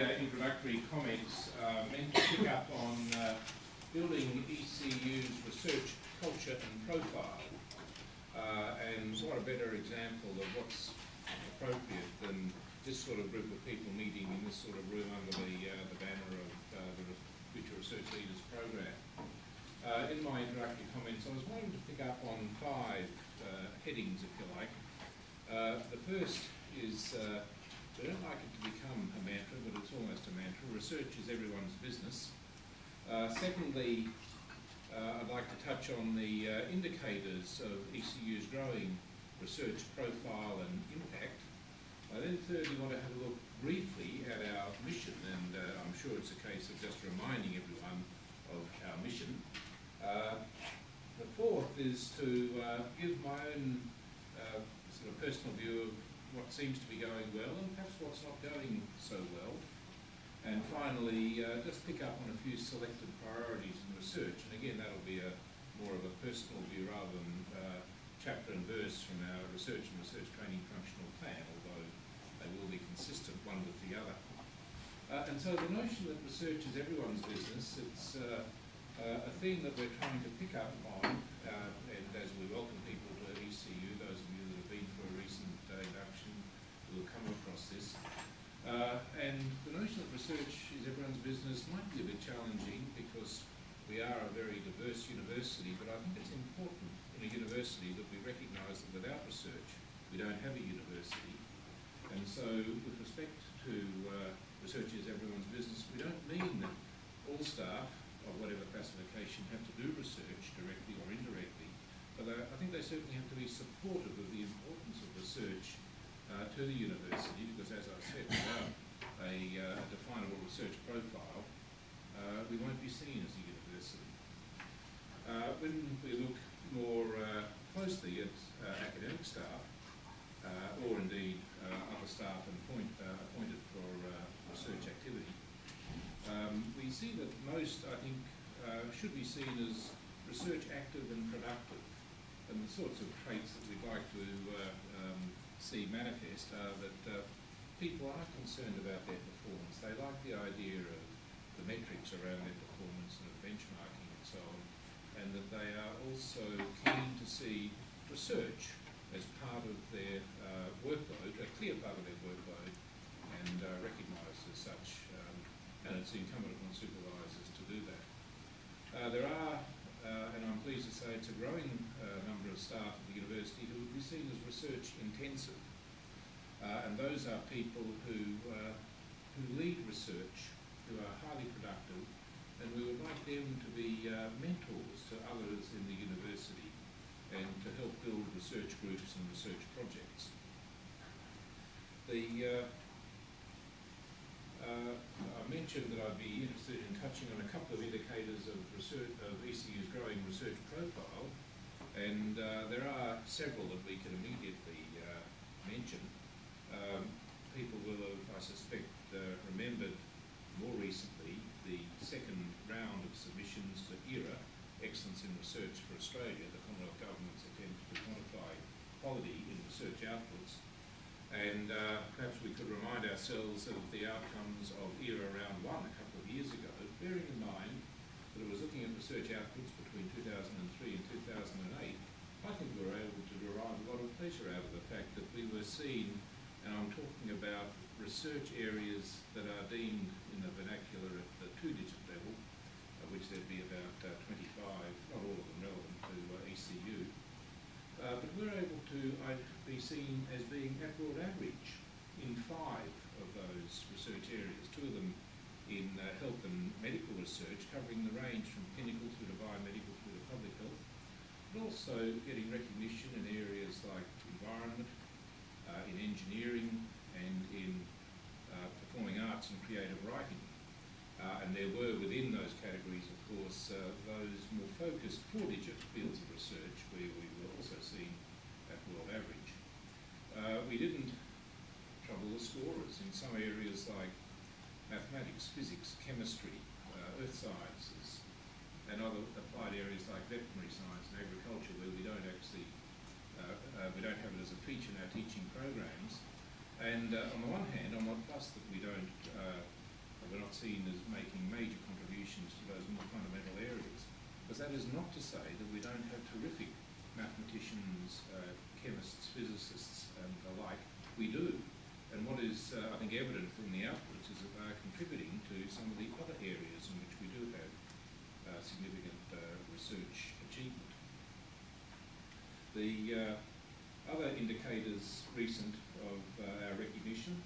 introductory comments meant to pick up on building ECU's research culture and profile. And what a better example of what's appropriate than this sort of group of people meeting in this sort of room under the banner of the Future Research Leaders Program. In my introductory comments, I was wanting to pick up on 5 headings, if you like. The first is, we don't like it to become a mantra, but it's almost a mantra. Research is everyone's business. Secondly, I'd like to touch on the indicators of ECU's growing research profile and impact. Then thirdly, want to have a look briefly at our mission, and I'm sure it's a case of just reminding everyone of our mission. The fourth is to give my own sort of personal view of what seems to be going well and perhaps what's not going so well. And finally, just pick up on a few selected priorities in research. And again, that'll be more of a personal view rather than chapter and verse from our research and research training functional plan, although they will be consistent one with the other. And so the notion that research is everyone's business, it's a theme that we're trying to pick up on, and as we welcome people to ECU, those of you that have been for a recent induction will come across this. And the notion that research is everyone's business might be a bit challenging because we are a very diverse university, but I think it's important in a university that we recognise that without research, we don't have a university. And so with respect to research is everyone's business, we don't mean that all staff of whatever classification have to do research directly or indirectly, but I think they certainly have to be supportive of the importance of research to the university, because as I said, without a definable research profile, we won't be seen as a university. When we look more closely at academic staff, or indeed other staff appointed for research activity, we see that most, I think, should be seen as research active and productive. And the sorts of traits that we'd like to see manifest are that people are concerned about their performance. They like the idea of the metrics around their performance and of benchmarking and so on, and that they are also keen to see research as part of their workload, a clear part of their workload, and recognised as such. And it's incumbent upon supervisors to do that. There are, and I'm pleased to say, it's a growing number of staff at the university who would be seen as research intensive. And those are people who lead research, who are highly productive, and we would like them to be mentors to others in the university and to help build research groups and research projects. I mentioned that I'd be interested in touching on a couple of indicators of research, of ECU's growing research profile, and there are several that we can immediately mention. People will have, I suspect, remembered more recently the second round of submissions to ERA, Excellence in Research for Australia, the Commonwealth Government's attempt to quantify quality in research outputs. And perhaps we could remind ourselves of the outcomes of ERA Round 1 a couple of years ago, bearing in mind that it was looking at research outputs between 2003 and 2008. I think we were able to derive a lot of pleasure out of the fact that we were seen, and I'm talking about research areas that are deemed in the vernacular at the 2-digit level, which there'd be about 25, not all of them relevant to ECU. But we're able to be seen as being at broad average in 5 of those research areas, 2 of them in health and medical research, covering the range from clinical through to biomedical through to public health, but also getting recognition in areas like environment, in engineering, and in performing arts and creative writing. And there were within those categories, of course, those more focused 4-digit fields of research where we were also seen at world average. We didn't trouble the scorers in some areas like mathematics, physics, chemistry, earth sciences, and other applied areas like veterinary science and agriculture, where we don't actually we don't have it as a feature in our teaching programs. And on the one hand, I'm not fussed that we don't we're not seen as making major contributions to those more fundamental areas. Because that is not to say that we don't have terrific mathematicians, chemists, physicists, and the like. We do. And what is, I think, evident from the outputs is that they are contributing to some of the other areas in which we do have significant research achievement. The other indicators recent of our recognition,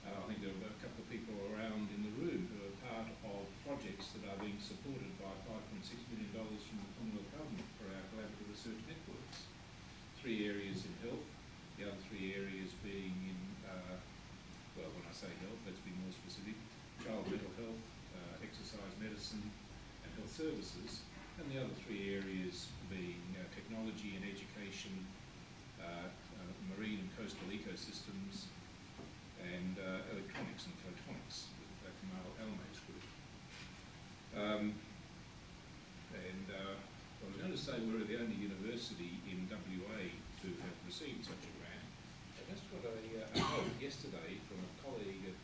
I think there are a couple of people around in the room who are part of projects that are being supported by $5.6 million from the Commonwealth Government for our collaborative research networks. 3 areas in health, the other 3 areas being in, well, when I say health, let's be more specific, child mental health, exercise medicine and health services, and the other 3 areas being technology and education, marine and coastal ecosystems, and electronics and photonics with Kamal Almay's group. I was going to say we're the only university in WA to have received such a grant. I just got a note yesterday from a colleague at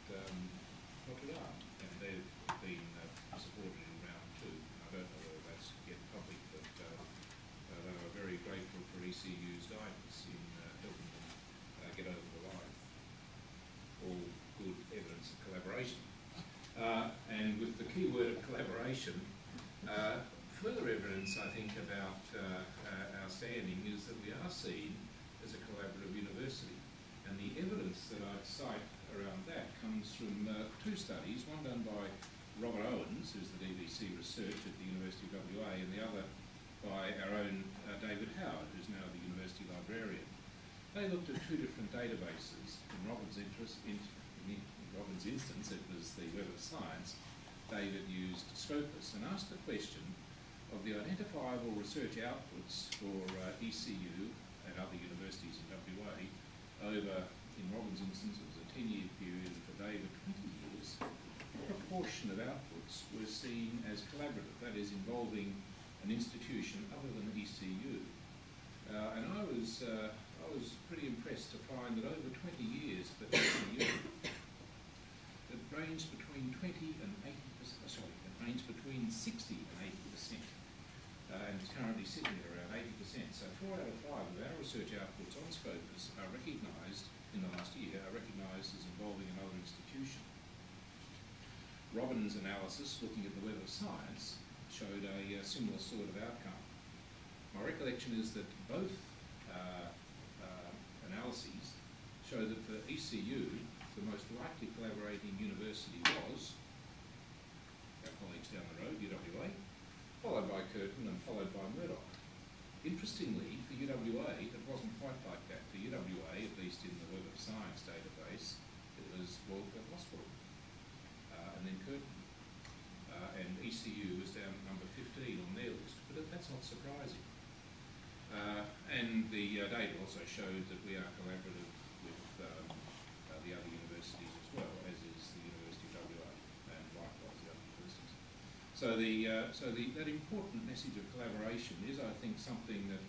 Notre Dame, and they've been supported in round 2. I don't know whether that's yet public, but they were very grateful for ECU's guidance in helping them get over the line. All good evidence of collaboration. And with the key word of collaboration, further evidence, I think, about our standing is that we are seen as a collaborative university. And the evidence that I'd cite around that comes from 2 studies, one done by Robert Owens, who's the DVC Research at the University of WA, and the other by our own David Howard, who's now the University Librarian. They looked at 2 different databases. In Robin's instance, it was the Web of Science. David used Scopus and asked the question of the identifiable research outputs for ECU and other universities in WA over, in Robin's instance, it was a 10-year period, and for David, 20 years. What proportion of outputs were seen as collaborative, that is, involving an institution other than ECU? And I was pretty impressed to find that over 20 years for ECU, it ranged between 20 and 80%, sorry, it ranged between 60 and 80%, and it's currently sitting at around 80%. So 4 out of 5 of our research outputs on Scopus are recognised, in the last year, are recognised as involving another institution. Robin's analysis, looking at the Web of Science, showed a similar sort of outcome. My recollection is that both analyses show that for ECU, the most likely collaborating university was our colleagues down the road, UWA, followed by Curtin and followed by Murdoch. Interestingly, for UWA, it wasn't quite like that. For UWA, at least in the Web of Science database, it was Walcott Hospital, and then Curtin. And ECU was down at number 15 on their list, but that's not surprising. And the data also showed that we are collaborative with the other universities as well, as is the University of WA, and likewise the other universities. So that important message of collaboration is, I think, something that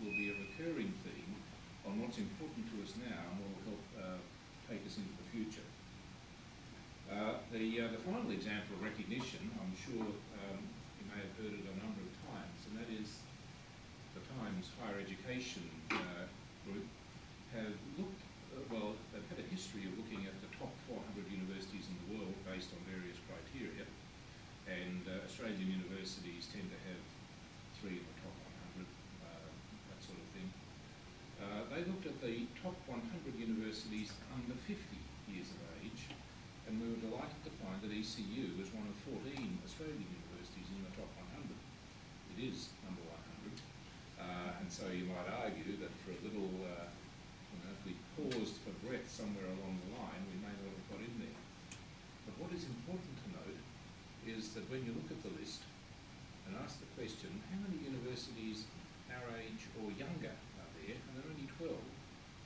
will be a recurring theme on what's important to us now and will help take us into the future. The final example of recognition, I'm sure you may have heard it a number of times, and that is the Times Higher Education group have looked, well, they've had a history of looking at the top 400 universities in the world based on various criteria, and Australian universities tend to have 3 in the top 100, that sort of thing. They looked at the top 100 universities under 50 years of age, and we were delighted to find that ECU was one of 14 Australian universities in the top 100. It is number 100, and so you might argue that for a little, if we paused for breath somewhere along the line, we may not have got in there. But what is important to note is that when you look at the list and ask the question, how many universities our age or younger are there? And there are only 12.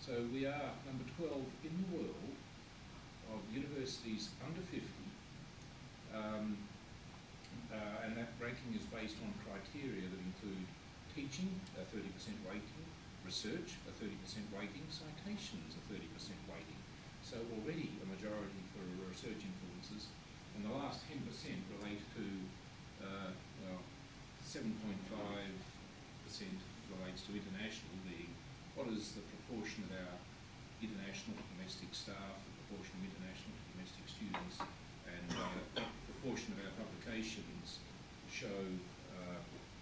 So we are number 12 in the world of universities under 50, and that ranking is based on criteria that include teaching, a 30% weighting, research, a 30% weighting, citations, a 30% weighting. So already a majority for research influences, and the domestic staff, the proportion of international to domestic students, and the proportion of our publications show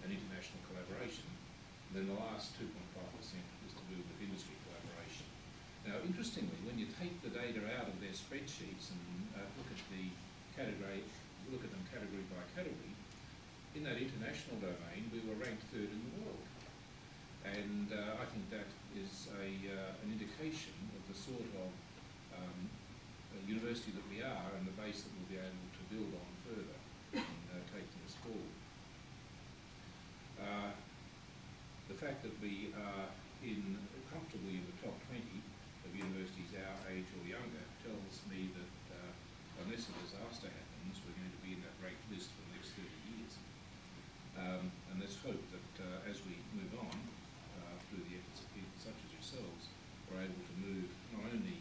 an international collaboration. And then the last 2.5% is to do with industry collaboration. Now, interestingly, when you take the data out of their spreadsheets and look at them category by category, in that international domain, we were ranked 3rd in the world. And I think that is an indication of the sort of university that we are and the base that we'll be able to build on further in taking us forward. The fact that we are comfortably in the top 20 of universities our age or younger tells me that unless a disaster happens, we're going to be in that ranked list for the next 30 years. And let's hope that as we move on through the efforts of people such as yourselves, we're able to move not only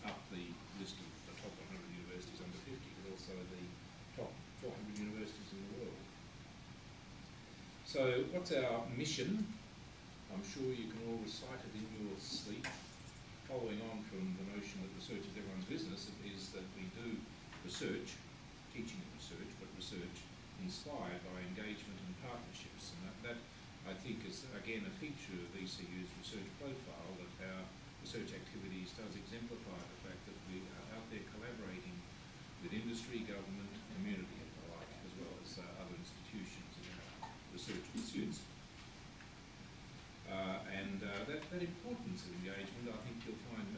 up the list of the top 100 universities under 50, but also the top 400 universities in the world. So what's our mission? I'm sure you can all recite it in your sleep. Following on from the notion that research is everyone's business, it is that we do research, teaching and research, but research inspired by engagement and partnerships. And that I think is again a feature of ECU's research profile, that our research activities does exemplify the fact that we are out there collaborating with industry, government, community and the like, as well as other institutions in our research pursuits. That importance of engagement, I think you'll find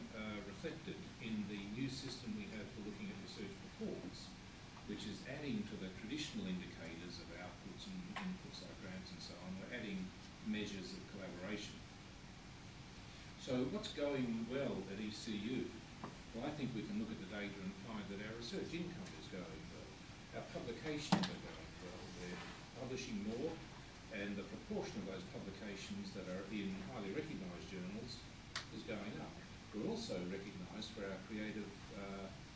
reflected in the new system we have for looking at research performance, which is adding to the traditional indicators of outputs and inputs like grants and so on. We're adding measures of collaboration. So what's going well at ECU? Well, I think we can look at the data and find that our research income is going well. Our publications are going well. We're publishing more, and the proportion of those publications that are in highly recognised journals is going up. We're also recognised for our creative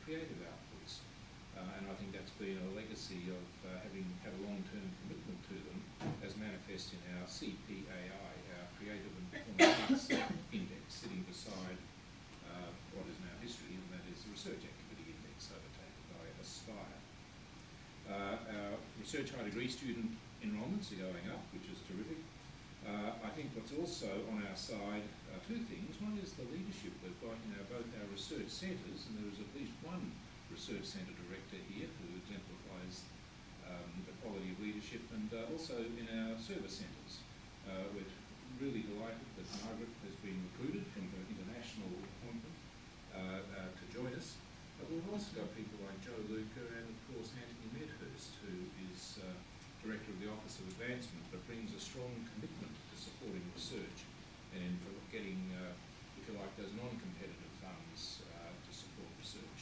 outputs, and I think that's been a legacy of having had a long-term commitment to them, as manifest in our CPAI, our Creative and Performance Arts Index, sitting beside what is now history, and that is the Research Activity Index, overtaken by Aspire. Our research high degree student enrolments are going up, which is terrific. I think what's also on our side are two things. One is the leadership we've got in both our research centres, and there is at least one research centre director here who exemplifies the quality of leadership, and also in our service centres. We're really delighted that Margaret has been recruited from her international appointment to join us. But we've also got people like Joe Luca and, of course, Anthony Medhurst, who is Director of the Office of Advancement, but brings a strong commitment to supporting research and for getting, if you like, those non-competitive funds to support research.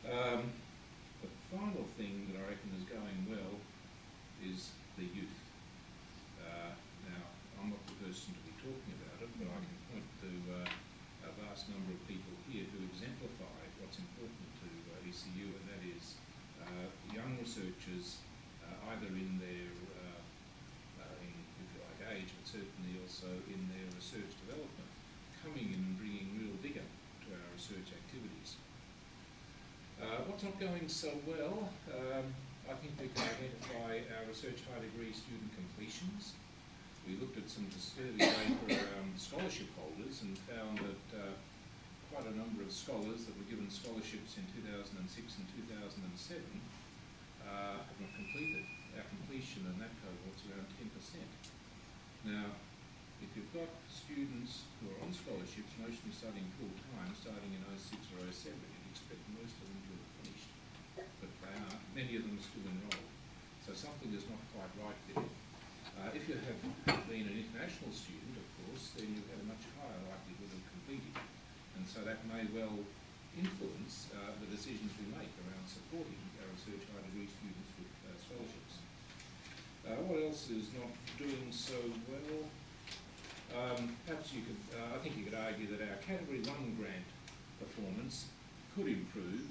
The final thing that I reckon is going well is the youth. Now, I'm not the person to be talking about it, but I can point to a vast number of people here who exemplify what's important to ECU, and that is young researchers, either in their, if you like, age, but certainly also in their research development, coming in and bringing real vigour to our research activities. What's not going so well? I think we can identify our research high degree student completions. We looked at some survey data around scholarship holders and found that quite a number of scholars that were given scholarships in 2006 and 2007 have not completed. Our completion in that cohort's around 10%. Now, if you've got students who are on scholarships, mostly studying full-time, starting in 06 or 07, you'd expect most of them to have finished. But they aren't. Many of them are still enrolled. So something is not quite right there. If you have been an international student, of course, then you have a much higher likelihood of completing. And so that may well influence the decisions we make around supporting our research high degree students with scholarships. What else is not doing so well? Perhaps you could, I think you could argue that our Category 1 grant performance could improve.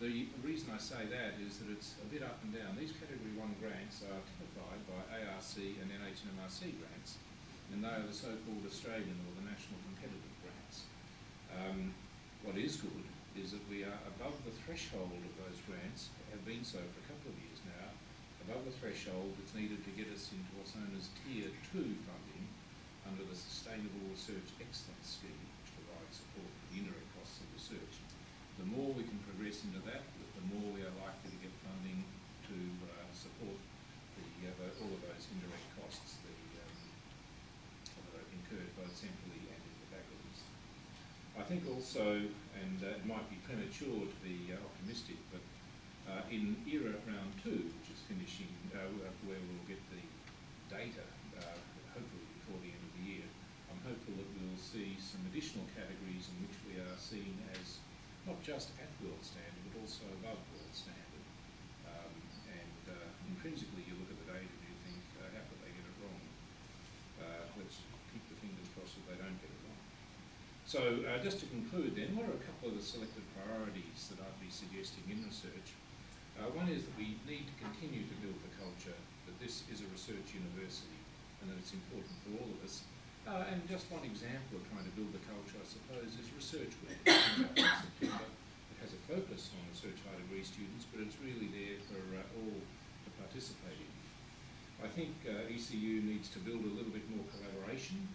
The reason I say that is that it's a bit up and down. These Category 1 grants are typified by ARC and NHMRC grants, and they are the so-called Australian or the national competitive grants. What is good is that we are above the threshold of those grants, have been so for a couple of years now, above the threshold that's needed to get us into what's known as Tier 2 funding under the Sustainable Research Excellence Scheme, which provides support for the indirect costs of research. The more we can progress into that, the more we are likely to get funding to support all of those indirect costs that are incurred both centrally and in the faculties. I think also, and it might be premature to be optimistic, but in ERA round 2, which is finishing, where we'll get the data, hopefully before the end of the year, I'm hopeful that we'll see some additional categories in which we are seen as not just at world standard, but also above world standard. Intrinsically, you look at the data and you think, how could they get it wrong? Let's keep the fingers crossed that they don't get it wrong. So just to conclude then, what are a couple of the selected priorities that I'd be suggesting in research? One is that we need to continue to build the culture that this is a research university and that it's important for all of us. And just one example of trying to build the culture, I suppose, is Research Week. September. It has a focus on research high degree students, but it's really there for all to participate in. I think ECU needs to build a little bit more collaboration.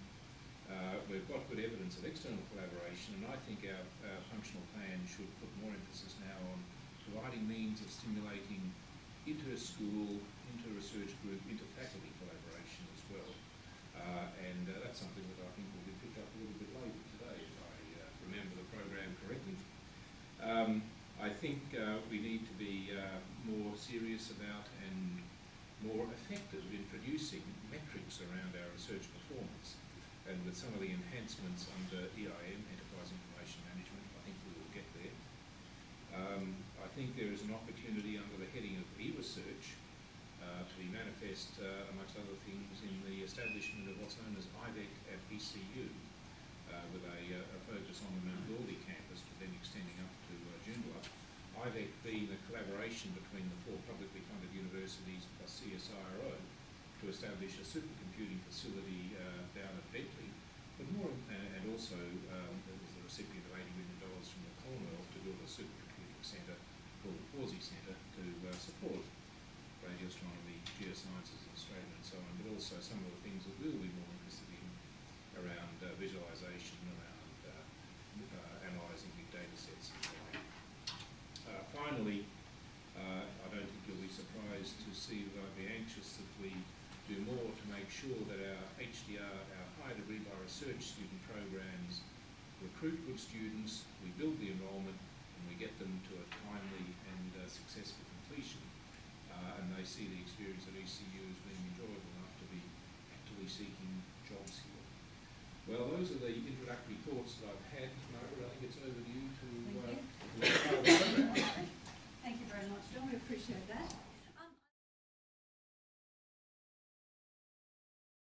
We've got good evidence of external collaboration, and I think our functional plan should put more emphasis now on providing means of stimulating inter-school, inter-research group, inter-faculty collaboration as well. And that's something that I think will be picked up a little bit later today, if I remember the program correctly. I think we need to be more serious about and more effective in producing metrics around our research performance. And with some of the enhancements under EIM, Enterprise Information Management, I think we will get there. I think there is an opportunity under the heading of e-research to be manifest, amongst other things, in the establishment of what's known as IVEC at ECU, with a focus on the Mount Gawdy campus, but then extending up to Joondalup. IVEC being a collaboration between the 4 publicly funded universities plus CSIRO to establish a supercomputing facility down at Bentley, but more, and also there was the recipient of $80 million from the Commonwealth to build a supercomputing centre called the Pawsey Centre to support radio astronomy, geosciences in Australia and so on, but also some of the things that we'll be more interested in around visualisation, around analysing big data sets and so on. Finally, I don't think you'll be surprised to see that I'd be anxious that we do more to make sure that our HDR, our high degree by research student programs, recruit good students, we build the enrolment, and we get them to a timely and successful completion. And they see the experience at ECU as being enjoyable enough to be actively seeking jobs here. Well, those are the introductory thoughts that I've had. Margaret, I think it's over to you to